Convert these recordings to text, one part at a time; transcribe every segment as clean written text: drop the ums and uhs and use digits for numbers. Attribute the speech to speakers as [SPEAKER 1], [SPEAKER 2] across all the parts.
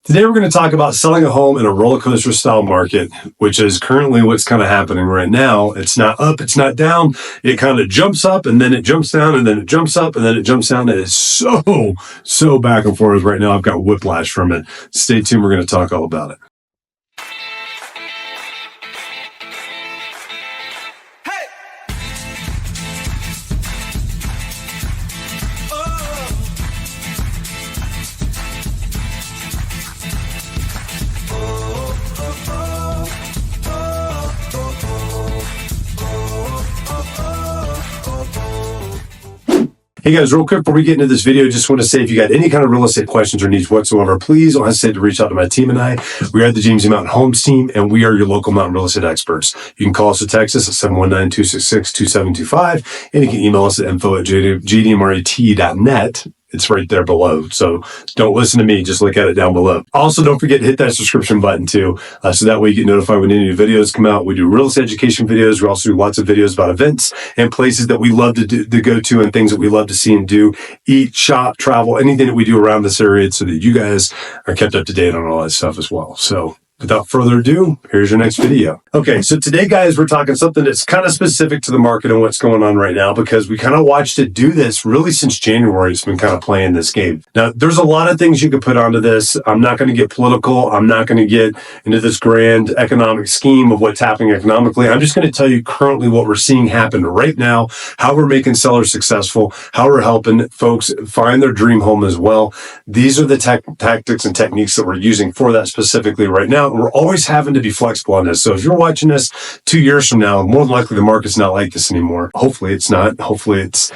[SPEAKER 1] Today, we're going to talk about selling a home in a roller coaster style market, which is currently what's kind of happening right now. It's not up, it's not down. It kind of jumps up and then it jumps down and then it jumps up and then it jumps down. It is so back and forth right now. I've got whiplash from it. Stay tuned. We're going to talk all about it. Hey guys, real quick before we get into this video, just want to say if you got any kind of real estate questions or needs whatsoever, please don't hesitate to reach out to my team and I. We are the James E. Mountain Homes team, and we are your local mountain real estate experts. You can call us or text us at 719-266-2725, and you can email us at info@jdmret.net. It's right there below. So don't listen to me. Just look at it down below. Also, don't forget to hit that subscription button too. So that way you get notified when any new videos come out. We do real estate education videos. We also do lots of videos about events and places that we love to go to and things that we love to see and do, eat, shop, travel, anything that we do around this area so that you guys are kept up to date on all that stuff as well. So without further ado, here's your next video. Okay, so today, guys, we're talking something that's kind of specific to the market and what's going on right now because we kind of watched it do this really since January. It's been kind of playing this game. Now, there's a lot of things you could put onto this. I'm not going to get political. I'm not going to get into this grand economic scheme of what's happening economically. I'm just going to tell you currently what we're seeing happen right now, how we're making sellers successful, how we're helping folks find their dream home as well. These are the tactics and techniques that we're using for that specifically right now. We're always having to be flexible on this. So if you're watching this 2 years from now, more than likely the market's not like this anymore. Hopefully it's not. Hopefully it's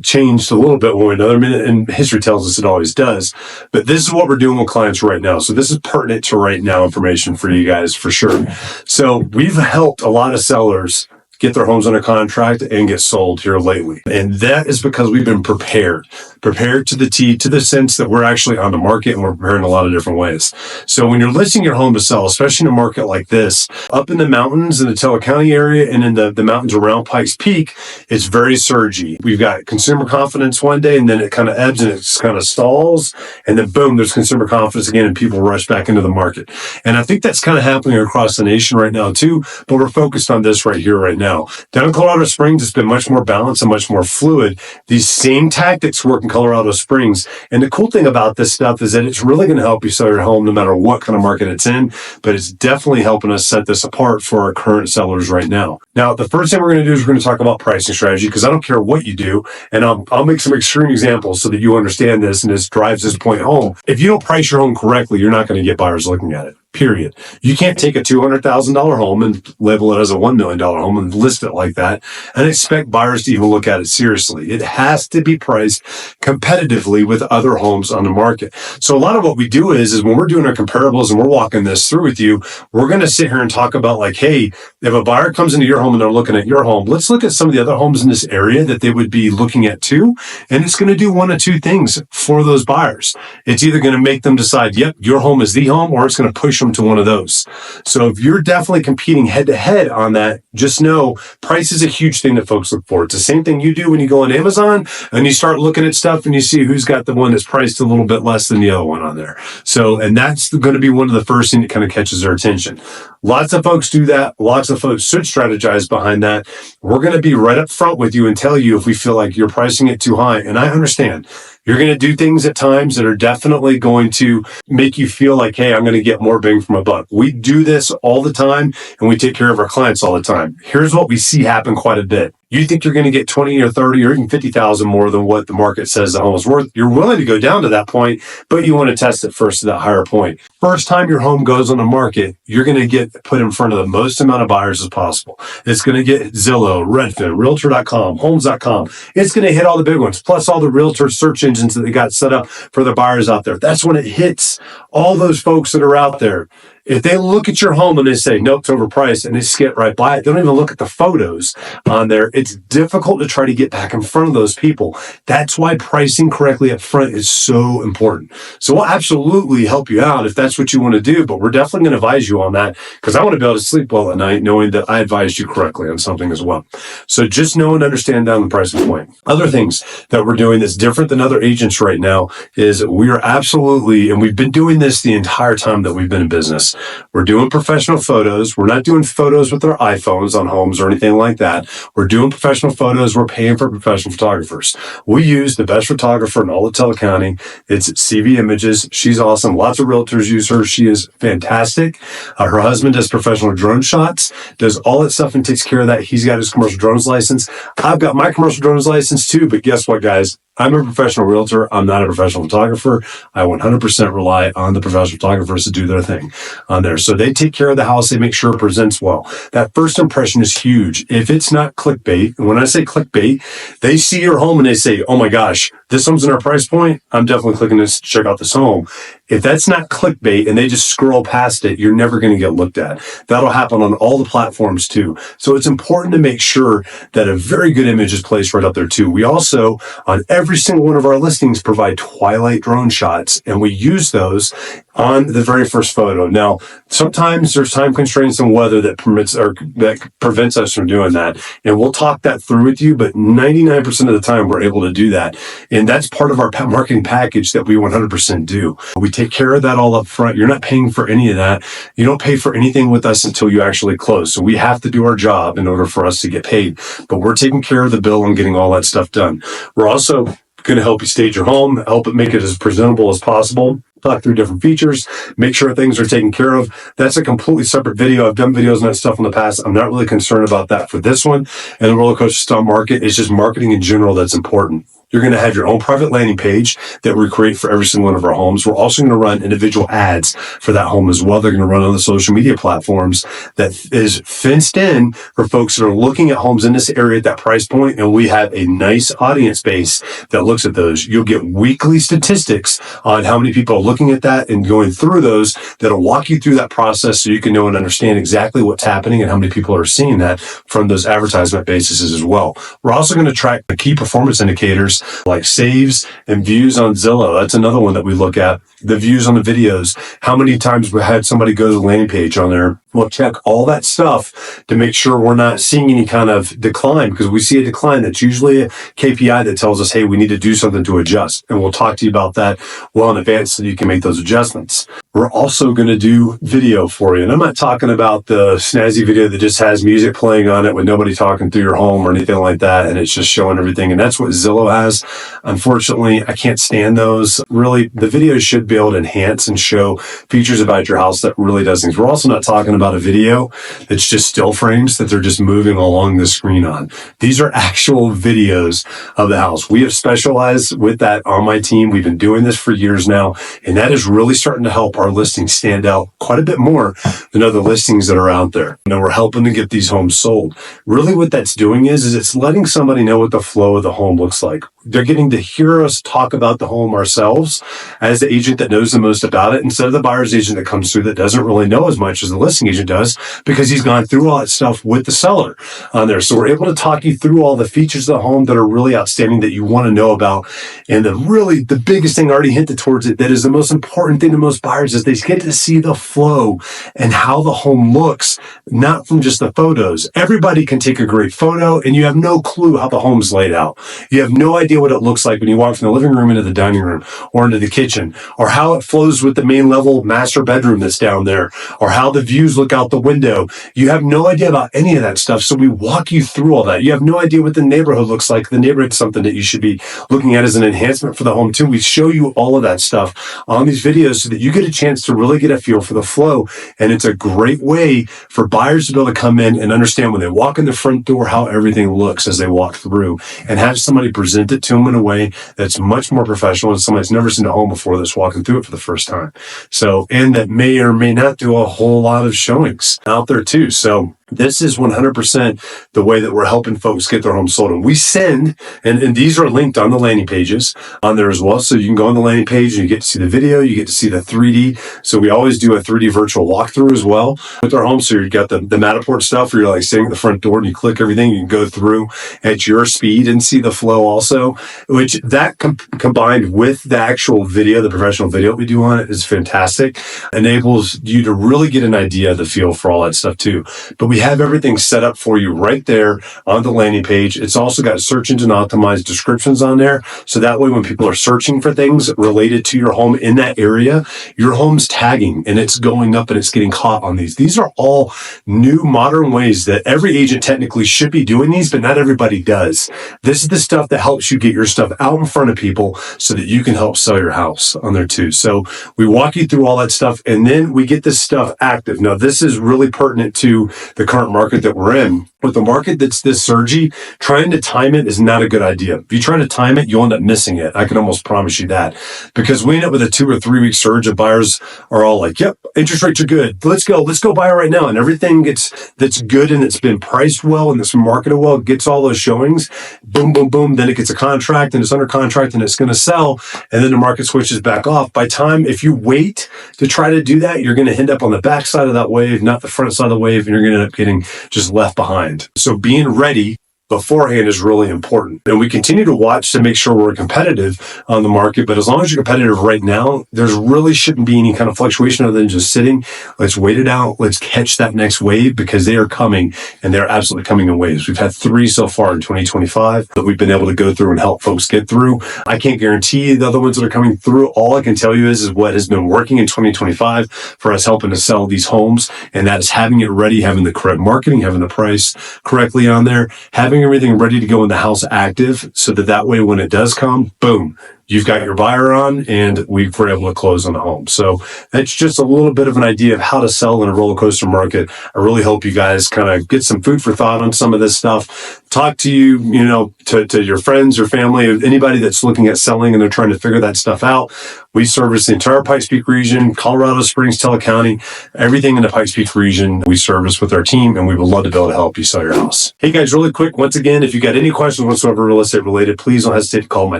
[SPEAKER 1] changed a little bit one way or another. I mean, and history tells us it always does. But this is what we're doing with clients right now. So this is pertinent to right now information for you guys for sure. So we've helped a lot of sellers get their homes under contract and get sold here lately. And that is because we've been prepared to the sense that we're actually on the market and we're prepared in a lot of different ways. So when you're listing your home to sell, especially in a market like this, up in the mountains in the Teller County area and in the mountains around Pikes Peak, it's very surgy. We've got consumer confidence one day and then it kind of ebbs and it kind of stalls. And then boom, there's consumer confidence again and people rush back into the market. And I think that's kind of happening across the nation right now too, but we're focused on this right here, right now. Down in Colorado Springs, it's been much more balanced and much more fluid. These same tactics work in Colorado Springs. And the cool thing about this stuff is that it's really going to help you sell your home no matter what kind of market it's in, but it's definitely helping us set this apart for our current sellers right now. Now, the first thing we're going to do is we're going to talk about pricing strategy because I don't care what you do. And I'll make some extreme examples so that you understand this and this drives this point home. If you don't price your home correctly, you're not going to get buyers looking at it. Period. You can't take a $200,000 home and label it as a $1 million home and list it like that and expect buyers to even look at it seriously. It has to be priced competitively with other homes on the market. So a lot of what we do is when we're doing our comparables and we're walking this through with you, we're going to sit here and talk about like, hey, if a buyer comes into your home and they're looking at your home, let's look at some of the other homes in this area that they would be looking at too. And it's going to do one of two things for those buyers. It's either going to make them decide, yep, your home is the home, or it's going to push them to one of those. So if you're definitely competing head to head on that, just know price is a huge thing that folks look for. It's the same thing you do when you go on Amazon and you start looking at stuff and you see who's got the one that's priced a little bit less than the other one on there. So, and that's going to be one of the first things that kind of catches their attention. Lots of folks do that. Lots of folks should strategize behind that. We're going to be right up front with you and tell you if we feel like you're pricing it too high. And I understand. You're going to do things at times that are definitely going to make you feel like, hey, I'm going to get more bang for my buck. We do this all the time and we take care of our clients all the time. Here's what we see happen quite a bit. You think you're going to get 20 or 30 or even 50,000 more than what the market says the home is worth. You're willing to go down to that point, but you want to test it first to that higher point. First time your home goes on the market, you're going to get put in front of the most amount of buyers as possible. It's going to get Zillow, Redfin, Realtor.com, Homes.com. It's going to hit all the big ones, plus all the realtor search engines that they got set up for the buyers out there. That's when it hits all those folks that are out there. If they look at your home and they say, nope, it's overpriced, and they skip right by it, they don't even look at the photos on there, it's difficult to try to get back in front of those people. That's why pricing correctly up front is so important. So we'll absolutely help you out if that's what you want to do, but we're definitely going to advise you on that, because I want to be able to sleep well at night knowing that I advised you correctly on something as well. So just know and understand down the pricing point. Other things that we're doing that's different than other agents right now is we are absolutely, and we've been doing this the entire time that we've been in business, we're doing professional photos. We're not doing photos with our iPhones on homes or anything like that. We're doing professional photos. We're paying for professional photographers. We use the best photographer in all of Teller County. It's CV Images. She's awesome. Lots of realtors use her. She is fantastic. Her husband does professional drone shots, does all that stuff and takes care of that. He's got his commercial drones license. I've got my commercial drones license too, but guess what, guys? I'm a professional realtor. I'm not a professional photographer. I 100% rely on the professional photographers to do their thing on there. So they take care of the house. They make sure it presents well. That first impression is huge. If it's not clickbait, and when I say clickbait, they see your home and they say, oh my gosh, this home's in our price point. I'm definitely clicking this to check out this home. If that's not clickbait and they just scroll past it, you're never going to get looked at. That'll happen on all the platforms too. So it's important to make sure that a very good image is placed right up there too. We also, on every single one of our listings, provide twilight drone shots, and we use those on the very first photo. Now, sometimes there's time constraints and weather that permits or that prevents us from doing that. And we'll talk that through with you, but 99% of the time we're able to do that. And that's part of our marketing package that we 100% do. We take care of that all up front. You're not paying for any of that. You don't pay for anything with us until you actually close. So we have to do our job in order for us to get paid. But we're taking care of the bill and getting all that stuff done. We're also going to help you stage your home, help it make it as presentable as possible, talk through different features, make sure things are taken care of. That's a completely separate video. I've done videos on that stuff in the past. I'm not really concerned about that for this one. And the roller coaster stock market is just marketing in general that's important. You're going to have your own private landing page that we create for every single one of our homes. We're also going to run individual ads for that home as well. They're going to run on the social media platforms that is fenced in for folks that are looking at homes in this area at that price point. And we have a nice audience base that looks at those. You'll get weekly statistics on how many people are looking at that and going through those that'll walk you through that process so you can know and understand exactly what's happening and how many people are seeing that from those advertisement bases as well. We're also going to track the key performance indicators like saves and views on Zillow. That's another one that we look at. The views on the videos, how many times we had somebody go to the landing page on there. We'll check all that stuff to make sure we're not seeing any kind of decline, because we see a decline. That's usually a KPI that tells us, hey, we need to do something to adjust. And we'll talk to you about that well in advance so you can make those adjustments. We're also going to do video for you. And I'm not talking about the snazzy video that just has music playing on it with nobody talking through your home or anything like that. And it's just showing everything. And that's what Zillow has. Unfortunately, I can't stand those. Really, the videos should be able to enhance and show features about your house that really does things. We're also not talking about a video that's just still frames that they're just moving along the screen on. These are actual videos of the house. We have specialized with that on my team. We've been doing this for years now, and that is really starting to help our listings stand out quite a bit more than other listings that are out there. And we're helping to get these homes sold. Really what that's doing is it's letting somebody know what the flow of the home looks like. They're getting to hear us talk about the home ourselves as the agent that knows the most about it, instead of the buyer's agent that comes through that doesn't really know as much as the listing agent does, because he's gone through all that stuff with the seller on there. So we're able to talk you through all the features of the home that are really outstanding that you want to know about. And the biggest thing, I already hinted towards it, that is the most important thing to most buyers, is they get to see the flow and how the home looks, not from just the photos. Everybody can take a great photo and you have no clue how the home's laid out. You have no idea what it looks like when you walk from the living room into the dining room or into the kitchen, or how it flows with the main level master bedroom that's down there, or how the views look out the window. You have no idea about any of that stuff. So we walk you through all that. You have no idea what the neighborhood looks like. The neighborhood's something that you should be looking at as an enhancement for the home too. We show you all of that stuff on these videos so that you get a chance to really get a feel for the flow. And it's a great way for buyers to be able to come in and understand when they walk in the front door how everything looks as they walk through, and have somebody present it to them in a way that's much more professional than somebody that's never seen a home before that's walking through it for the first time. So, and that may or may not do a whole lot of showings out there too. So This is 100% the way that we're helping folks get their home sold. And we send, and these are linked on the landing pages on there as well. So you can go on the landing page and you get to see the video, you get to see the 3D. So we always do a 3D virtual walkthrough as well with our home. So you've got the Matterport stuff where you're like sitting at the front door and you click everything. You can go through at your speed and see the flow also, which that combined with the actual video, the professional video we do on it is fantastic. Enables you to really get an idea of the feel for all that stuff too. But we have everything set up for you right there on the landing page. It's also got search engine optimized descriptions on there. So that way, when people are searching for things related to your home in that area, your home's tagging and it's going up and it's getting caught on these. These are all new modern ways that every agent technically should be doing these, but not everybody does. This is the stuff that helps you get your stuff out in front of people so that you can help sell your house on there too. So we walk you through all that stuff and then we get this stuff active. Now, this is really pertinent to the current market that we're in. With the market that's this surgy, trying to time it is not a good idea. If you try to time it, you'll end up missing it. I can almost promise you that. Because we end up with a 2 or 3 week surge of buyers are all like, yep, interest rates are good. Let's go buy it right now. And everything that's good and it's been priced well and it's marketed well, gets all those showings. Boom, boom, boom. Then it gets a contract and it's under contract and it's going to sell. And then the market switches back off. By time, if you wait to try to do that, you're going to end up on the back side of that wave, not the front side of the wave, and you're going to end up getting just left behind. So being ready beforehand is really important. And we continue to watch to make sure we're competitive on the market. But as long as you're competitive right now, there's really shouldn't be any kind of fluctuation other than just sitting. Let's wait it out. Let's catch that next wave because they are coming and they're absolutely coming in waves. We've had 3 so far in 2025 that we've been able to go through and help folks get through. I can't guarantee the other ones that are coming through. All I can tell you is what has been working in 2025 for us helping to sell these homes. And that is having it ready, having the correct marketing, having the price correctly on there, having everything ready to go in the house active so that way when it does come, boom, you've got your buyer on and we're able to close on the home. So that's just a little bit of an idea of how to sell in a roller coaster market. I really hope you guys kind of get some food for thought on some of this stuff. Talk to to your friends or family, anybody that's looking at selling and they're trying to figure that stuff out. We service the entire Pikes Peak region, Colorado Springs, Teller County, everything in the Pikes Peak region we service with our team, and we would love to be able to help you sell your house. Hey guys, really quick, once again, if you got any questions whatsoever real estate related, please don't hesitate to call my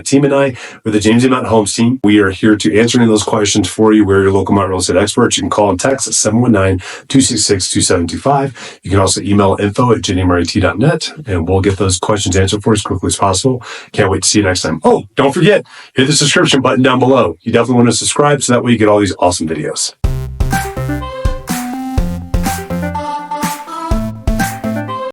[SPEAKER 1] team and I. We're the James A. Mountain Homes team. We are here to answer any of those questions for you. We're your local mountain real estate experts. You can call and text at 719-266-2725. You can also email info@jnamrt.net, and we'll get those questions answered for you as quickly as possible. Can't wait to see you next time. Oh, don't forget, hit the subscription button down below. You definitely want to subscribe so that way you get all these awesome videos.